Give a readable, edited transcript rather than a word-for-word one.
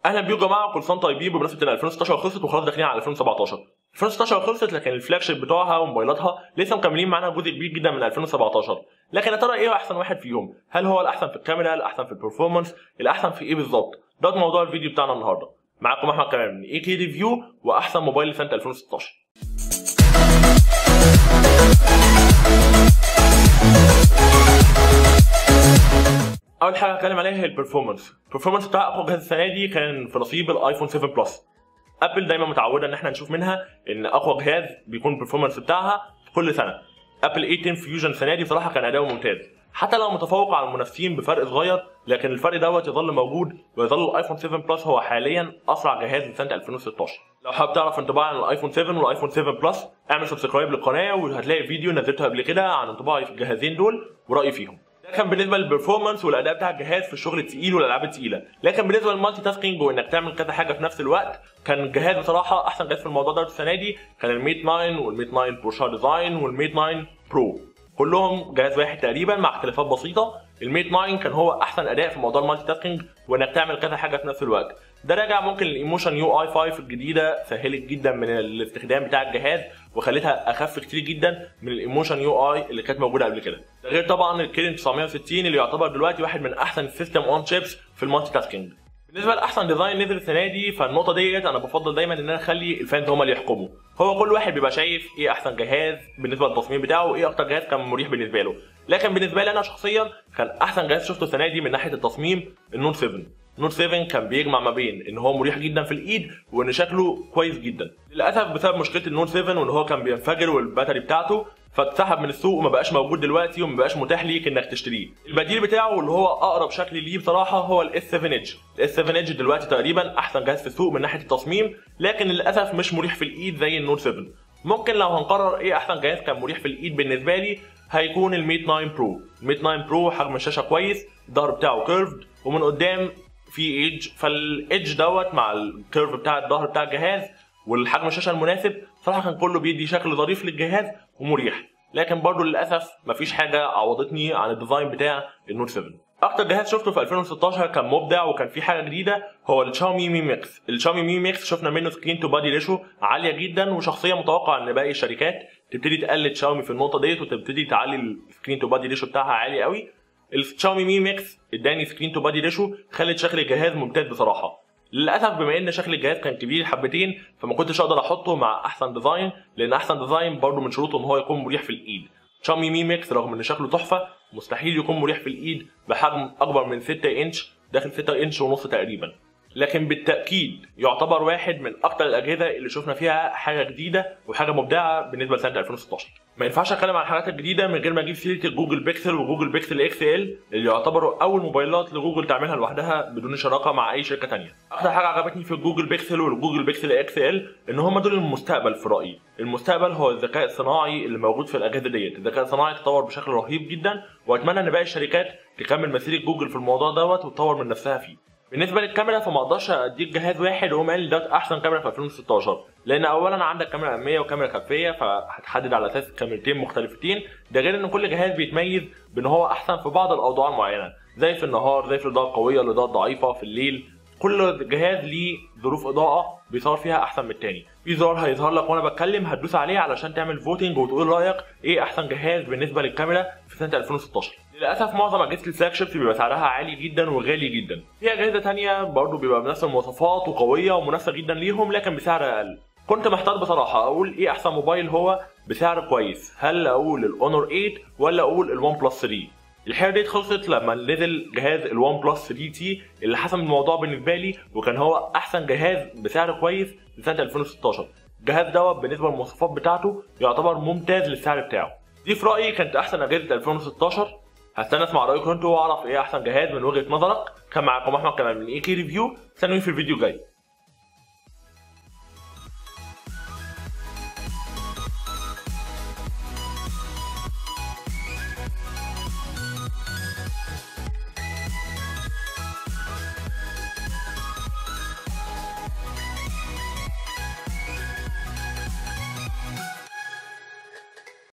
اهلا بيكم يا جماعه، كل سنه طيبين. بمناسبه ان 2016 خلصت وخلاص داخلين على 2017. 2016 خلصت لكن الفلاج شيب بتوعها وموبايلاتها لسه مكملين معانا جزء كبير جدا من 2017. لكن يا ترى ايه احسن واحد فيهم؟ هل هو الاحسن في الكاميرا، الاحسن في البرفورمانس، الاحسن في ايه بالظبط؟ ده موضوع الفيديو بتاعنا النهارده. معاكم احمد كمان من AK ريفيو واحسن موبايل لسنه 2016. اول حاجه هتكلم عليها هي البرفورمانس بتاع اقوى جهاز السنه دي كان في نصيب الايفون 7 بلس. ابل دايما متعوده ان احنا نشوف منها ان اقوى جهاز بيكون البرفورمانس بتاعها كل سنه. ابل A10 فيوجن السنه دي بصراحه كان اداؤه ممتاز، حتى لو متفوق على المنافسين بفرق صغير، لكن الفرق دوت يظل موجود ويظل الايفون 7 بلس هو حاليا اسرع جهاز لسنه 2016. لو حابب تعرف انطباع عن الايفون 7 والايفون 7 بلس اعمل سبسكرايب للقناه وهتلاقي فيديو نزلته قبل كده عن انطباعي في الجهازين دول ورايي فيهم. ده كان بالنسبه للبرفورمانس والاداء بتاع الجهاز في الشغل الثقيل والالعاب الثقيله، لكن بالنسبه للمالتي تاسكينج وانك تعمل كذا حاجه في نفس الوقت كان الجهاز بصراحه احسن جهاز في الموضوع ده السنه دي كان الميت 9 والميت 9 بورشا ديزاين والميت 9 برو، كلهم جهاز واحد تقريبا مع اختلافات بسيطه. الميت 9 كان هو احسن اداء في موضوع المالتي تاسكينج وانك تعمل كذا حاجه في نفس الوقت. ده راجع ممكن الايموشن يو اي 5 الجديده سهلت جدا من الاستخدام بتاع الجهاز وخلتها اخف كتير جدا من الايموشن يو اي اللي كانت موجوده قبل كده. ده غير طبعا الكيرن 960 اللي يعتبر دلوقتي واحد من احسن السيستم اون شيبس في المالتي تاسكينج. بالنسبه لاحسن ديزاين نزل السنه دي، فالنقطه ديت انا بفضل دايما ان انا اخلي الفانز هم اللي يحكموا. هو كل واحد بيبقى شايف ايه احسن جهاز بالنسبه للتصميم بتاعه وايه اكتر جهاز كان مريح بالنسبه له، لكن بالنسبه لي انا شخصيا كان احسن جهاز شفته السنه دي من ناحيه التصميم النوت 7. النوت 7 كان بيجمع ما بين ان هو مريح جدا في الايد وان شكله كويس جدا. للاسف بسبب مشكله النوت 7 وان هو كان بينفجر والباتري بتاعته فاتسحب من السوق وما بقاش موجود دلوقتي وما بقاش متاح ليك انك تشتريه. البديل بتاعه اللي هو اقرب شكل ليه بصراحه هو الاس 7 ايدج. الاس 7 ايدج دلوقتي تقريبا احسن جهاز في السوق من ناحيه التصميم، لكن للاسف مش مريح في الايد زي النوت 7. ممكن لو هنقرر ايه احسن جهاز كان مريح في الايد بالنسبه لي هيكون الميت 9 برو. الميت 9 برو حجم الشاشه كويس، الظهر بتاعه كيرفد ومن قدام في ايدج، فالايدج دوت مع الكيرف بتاع الظهر بتاع الجهاز والحجم الشاشه المناسب صراحه كان كله بيدي شكل ظريف للجهاز ومريح. لكن برضه للاسف مفيش حاجه عوضتني عن الديزاين بتاع النوت 7. اكتر جهاز شفته في 2016 كان مبدع وكان فيه حاجه جديده هو الشاومي مي ميكس. الشاومي مي ميكس شفنا منه سكرين تو بادي ريشو عاليه جدا، وشخصيا متوقع ان باقي الشركات تبتدي تقلد شاومي في النقطه ديت وتبتدي تعلي السكرين تو بادي ريشو بتاعها عالي قوي. الشاومي مي ميكس اداني سكرين تو بادي ريشو خلت شكل الجهاز ممتاز بصراحه. للاسف بما ان شكل الجهاز كان كبير حبتين فما كنتش اقدر احطه مع احسن ديزاين، لان احسن ديزاين برضه من شروطه ان هو يكون مريح في الايد. شاومي مي ميكس رغم ان شكله تحفه مستحيل يكون مريح في الايد بحجم اكبر من 6 انش، داخل 6 انش ونص تقريبا، لكن بالتاكيد يعتبر واحد من اكتر الاجهزه اللي شفنا فيها حاجه جديده وحاجه مبدعه بالنسبه لسنه 2016. ما ينفعش اتكلم عن الحاجات الجديده من غير ما اجيب سيره الجوجل بيكسل وجوجل بيكسل اكس ال اللي يعتبروا اول موبايلات لجوجل تعملها لوحدها بدون شراكه مع اي شركه ثانيه. اكتر حاجه عجبتني في الجوجل بيكسل والجوجل بيكسل اكس ال ان هم دول المستقبل في رايي. المستقبل هو الذكاء الصناعي اللي موجود في الاجهزه ديت. الذكاء الصناعي تطور بشكل رهيب جدا واتمنى ان باقي الشركات تكمل مسيره جوجل في الموضوع دوت وتطور من نفسها فيه. بالنسبه للكاميرا فما اقدرش اديك جهاز واحد واقوم قايل ده احسن كاميرا في 2016، لان اولا عندك كاميرا اماميه وكاميرا خلفيه فهتحدد على اساس كاميرتين مختلفتين. ده غير ان كل جهاز بيتميز بان هو احسن في بعض الاوضاع المعينه، زي في النهار، زي في الاضاءه القويه، الاضاءه الضعيفه، في الليل. كل جهاز ليه ظروف اضاءه بيظهر فيها احسن من التاني. في زرار هيظهر لك وانا بتكلم هتدوس عليه علشان تعمل فوتنج وتقول رايك ايه احسن جهاز بالنسبه للكاميرا في سنه 2016. للاسف معظم اجهزه الفلاج شيبس بيبقى سعرها عالي جدا وغالي جدا. في اجهزه ثانيه برضه بيبقى بنفس المواصفات وقويه ومناسبه جدا ليهم لكن بسعر اقل. كنت محتار بصراحه اقول ايه احسن موبايل هو بسعر كويس، هل اقول الاونر 8 ولا اقول الون بلس 3؟ الحيره دي خلصت لما نزل جهاز الون بلس 3 تي اللي حسم الموضوع بالنسبه لي وكان هو احسن جهاز بسعر كويس لسنه 2016. الجهاز دوت بالنسبه للمواصفات بتاعته يعتبر ممتاز للسعر بتاعه. دي في رايي كانت احسن اجهزه 2016. هستنى اسمع رايكم انتوا واعرف ايه احسن جهاز من وجهه نظرك. كان معاكم احمد كمان من AK ريفيو، استنوني في الفيديو الجاي.